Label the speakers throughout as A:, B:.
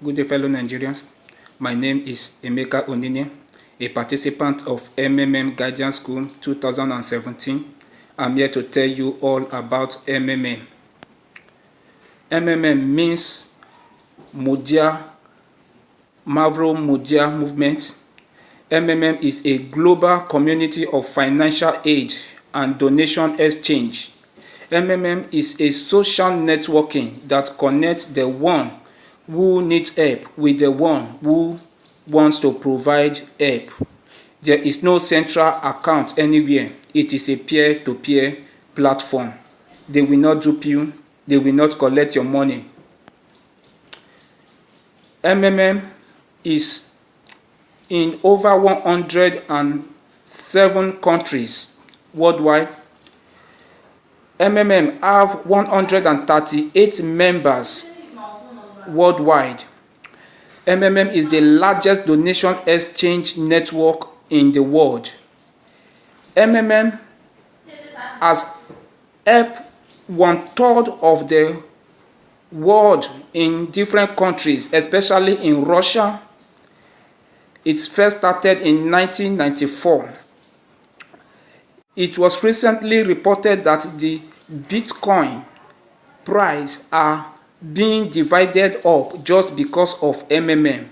A: Good day, fellow Nigerians. My name is Emeka Onini, a participant of MMM Guidance School 2017. I'm here to tell you all about MMM. MMM means Mavro Mudia Movement. MMM is a global community of financial aid and donation exchange. MMM is a social networking that connects the one who needs help with the one who wants to provide help. There is no central account anywhere. It is a peer-to-peer platform. They will not dupe you. They will not collect your money. MMM is in over 107 countries worldwide. MMM have 138 members worldwide. MMM is the largest donation exchange network in the world. MMM has helped 1/3 of the world in different countries, especially in Russia. It first started in 1994. It was recently reported that the Bitcoin price are being divided up just because of MMM.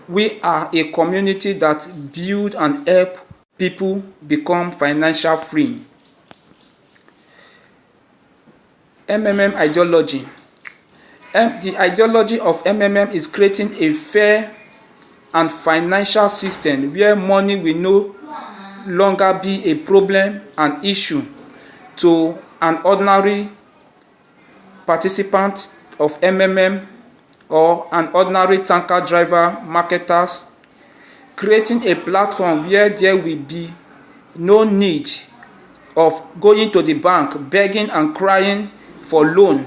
A: We are a community that build and help people become financial free. MMM ideology. The ideology of MMM is creating a fair and financial system where money will no longer be a problem and issue to an ordinary participant of MMM or an ordinary tanker driver marketers, creating a platform where there will be no need of going to the bank begging and crying for loan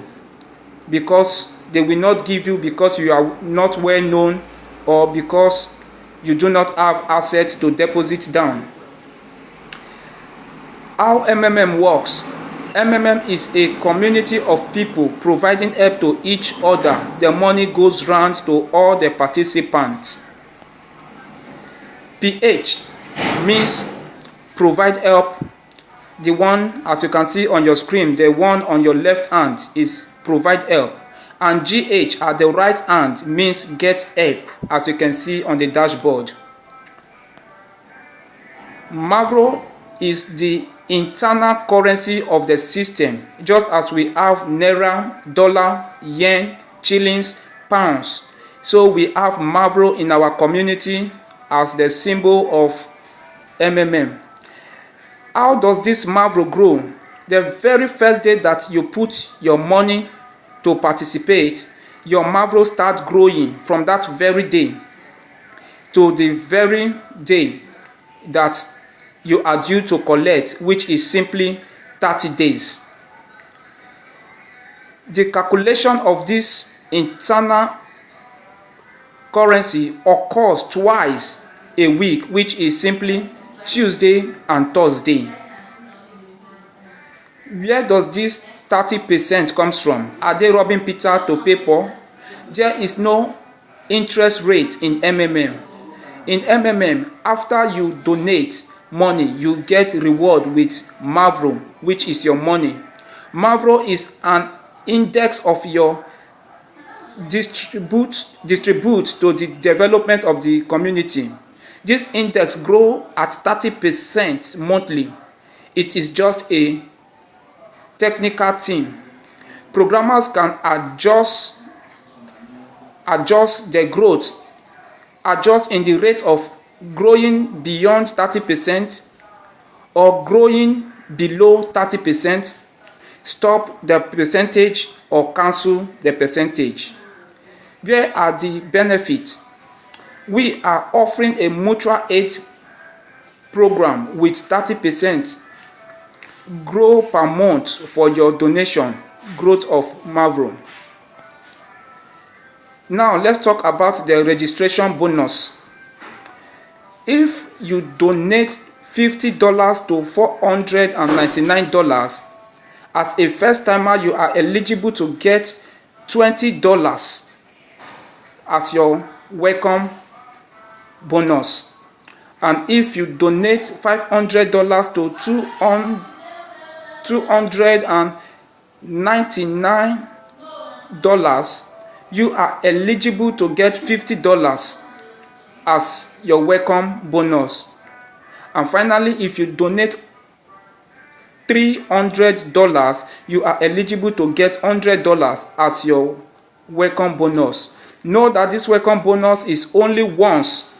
A: because they will not give you because you are not well known or because you do not have assets to deposit down. How MMM works. MMM is a community of people providing help to each other. The money goes round to all the participants. PH means provide help. The one, as you can see on your screen, the one on your left hand is provide help. And GH at the right hand means get help, as you can see on the dashboard. Mavro is the internal currency of the system, just as we have naira, dollar, yen, shillings, pounds. So we have Mavro in our community as the symbol of MMM. How does this Mavro grow? The very first day that you put your money to participate, your Mavro starts growing from that very day to the very day that you are due to collect, which is simply 30 days. The calculation of this internal currency occurs twice a week, which is simply Tuesday and Thursday. Where does this 30% comes from? Are they robbing Peter to pay Paul? There is no interest rate in MMM. In MMM, after you donate money, you get reward with Mavro, which is your money. Mavro is an index of your distribute to the development of the community. This index grows at 30% monthly. It is just a technical thing. Programmers can adjust the growth, adjust in the rate of growing beyond 30% or growing below 30%, stop the percentage or cancel the percentage. Where are the benefits? We are offering a mutual aid program with 30% grow per month for your donation, growth of Mavro. Now let's talk about the registration bonus. If you donate $50 to $499, as a first timer you are eligible to get $20 as your welcome bonus. And if you donate $500 to $299, you are eligible to get $50 as your welcome bonus. And finally, if you donate $300, you are eligible to get $100 as your welcome bonus. Know that this welcome bonus is only once.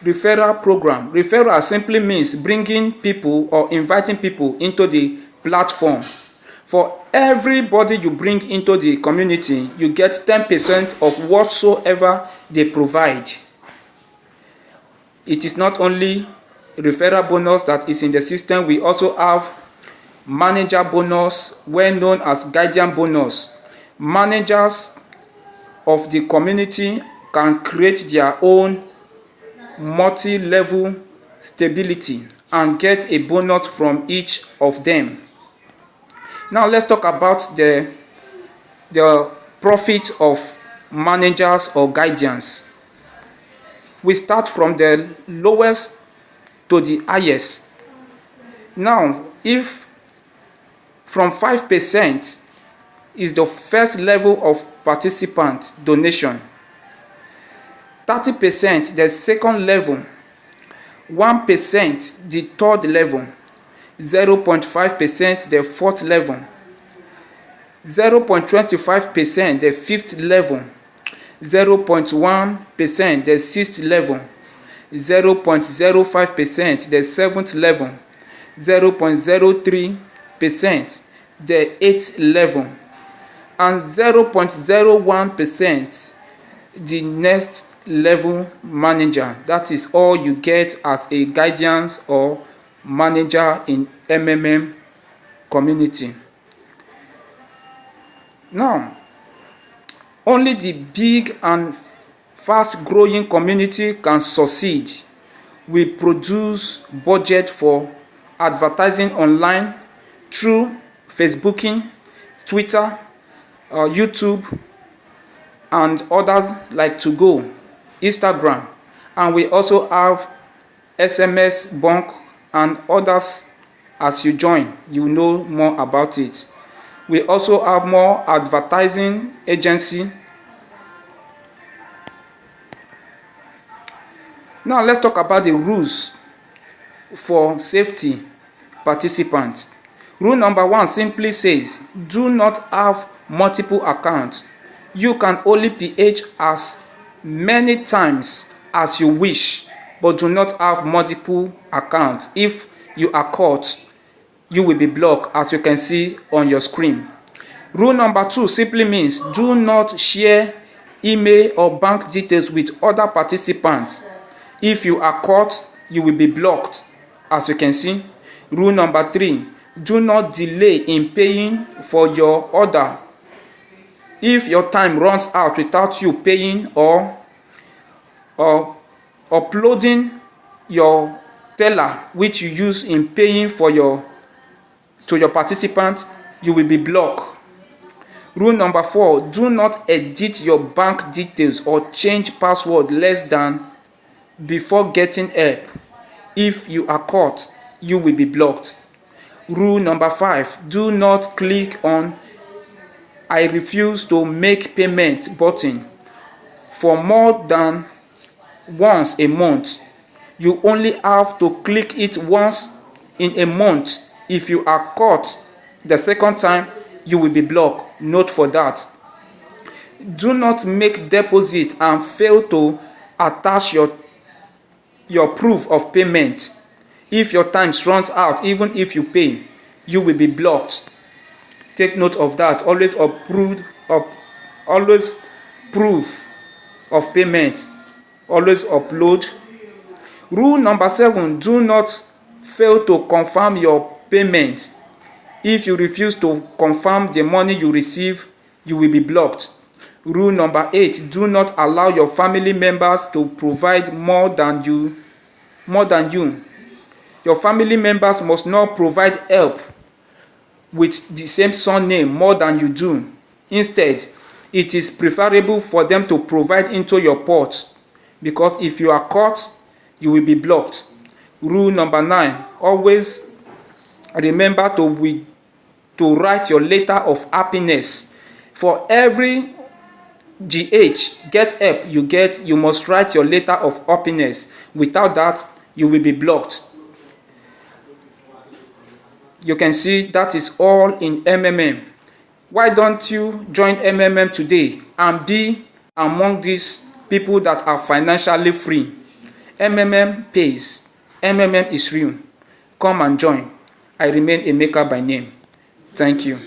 A: Referral program. Referral simply means bringing people or inviting people into the platform. For everybody you bring into the community, you get 10% of whatsoever they provide. It is not only referral bonus that is in the system, we also have manager bonus, well known as guardian bonus. Managers of the community can create their own multi-level stability and get a bonus from each of them. Now let's talk about the profit of managers or guardians. We start from the lowest to the highest. Now, if from 5% is the first level of participant donation, 30% the second level, 1% the third level, 0.5% the fourth level, 0.25% the fifth level, 0.1% the sixth level, 0.05% the seventh level, 0.03% the eighth level, and 0.01% the next level manager. That is all you get as a guardians or manager in MMM community. Now, only the big and fast growing community can succeed. We produce budget for advertising online through Facebooking, Twitter, YouTube, and others like 2Go, Instagram, and we also have SMS Bunk and others. As you join, you know more about it. We also have more advertising agency. Now let's talk about the rules for safety participants. Rule number 1 simply says, do not have multiple accounts. You can only PH as many times as you wish, but do not have multiple accounts. If you are caught, you will be blocked, as you can see on your screen. Rule number 2 simply means do not share email or bank details with other participants. If you are caught, you will be blocked, as you can see. Rule number 3, do not delay in paying for your order. If your time runs out without you paying or uploading your teller which you use in paying for to your participants, you will be blocked. Rule number 4, do not edit your bank details or change password less than before getting help. If you are caught, you will be blocked. Rule number 5, do not click on I refuse to make payment button for more than once a month. You only have to click it once in a month. If you are caught the second time, you will be blocked. Note for that. Do not make deposit and fail to attach your proof of payment. If your time runs out, even if you pay, you will be blocked. Take note of that. Always proof of payment. Always upload. Rule number 7, do not fail to confirm your payment. If you refuse to confirm the money you receive, you will be blocked. Rule number 8, do not allow your family members to provide more than you. Your family members must not provide help with the same surname more than you do. Instead, it is preferable for them to provide into your port, because if you are caught, you will be blocked. Rule number 9, always remember to write your letter of happiness. For every get help you get, you must write your letter of happiness. Without that, you will be blocked. You can see that is all in MMM. Why don't you join MMM today and be among these people that are financially free? MMM pays. MMM is real. Come and join. I remain Emeka by name. Thank you.